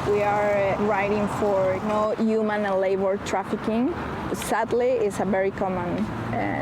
We are writing for no human and labor trafficking. Sadly, it's a very common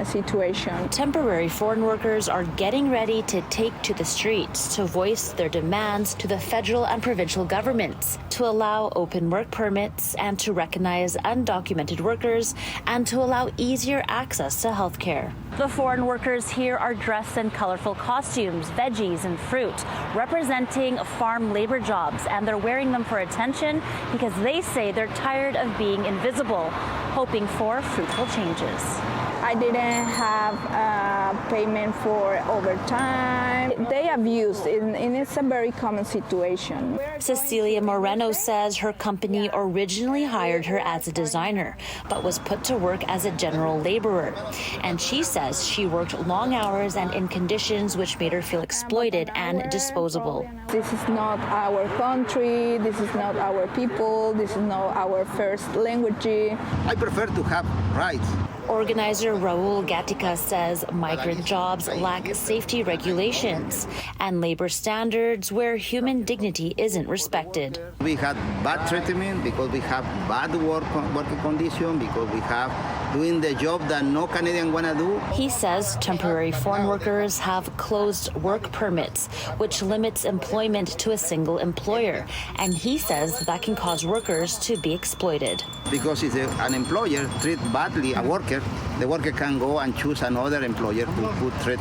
situation. Temporary foreign workers are getting ready to take to the streets to voice their demands to the federal and provincial governments, to allow open work permits and to recognize undocumented workers and to allow easier access to health care. The foreign workers here are dressed in colorful costumes, veggies and fruit, representing farm labor jobs, and they're wearing them for attention because they say they're tired of being invisible, hoping for fruitful changes. I didn't have payment for overtime. They abused, and it's a very common situation. Cecilia Moreno says her company originally hired her as a designer, but was put to work as a general laborer. And she says she worked long hours and in conditions which made her feel exploited and disposable. This is not our country, this is not our people, this is not our first language. I prefer to have rights. Organizer Raul Gatica says migrant jobs lack safety regulations and labor standards where human dignity isn't respected. We had bad treatment because we have bad working condition, because we have doing the job that no Canadian want to do. He says temporary foreign workers have closed work permits, which limits employment to a single employer. And he says that can cause workers to be exploited. Because if an employer treats badly a worker, the worker can go and choose another employer who treat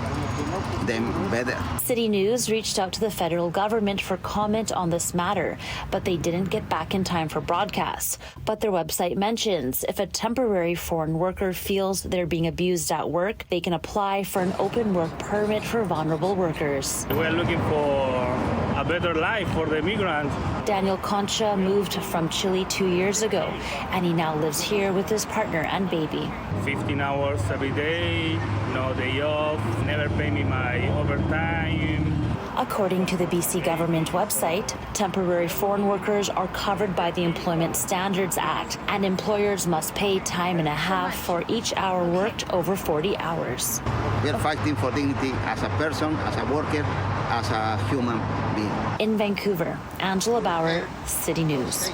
them better. City News reached out to the federal government for comment on this matter, but they didn't get back in time for broadcast. But their website mentions if a temporary foreign worker feels they're being abused at work, they can apply for an open work permit for vulnerable workers. We're looking for a better life for the migrants. Daniel Concha moved from Chile 2 years ago, and he now lives here with his partner and baby. 15 hours every day, no day off, never pay me my overtime. According to the BC government website, temporary foreign workers are covered by the Employment Standards Act, and employers must pay time and a half for each hour worked over 40 hours. We are fighting for dignity as a person, as a worker, as a human being. In Vancouver, Angela Bauer, City News.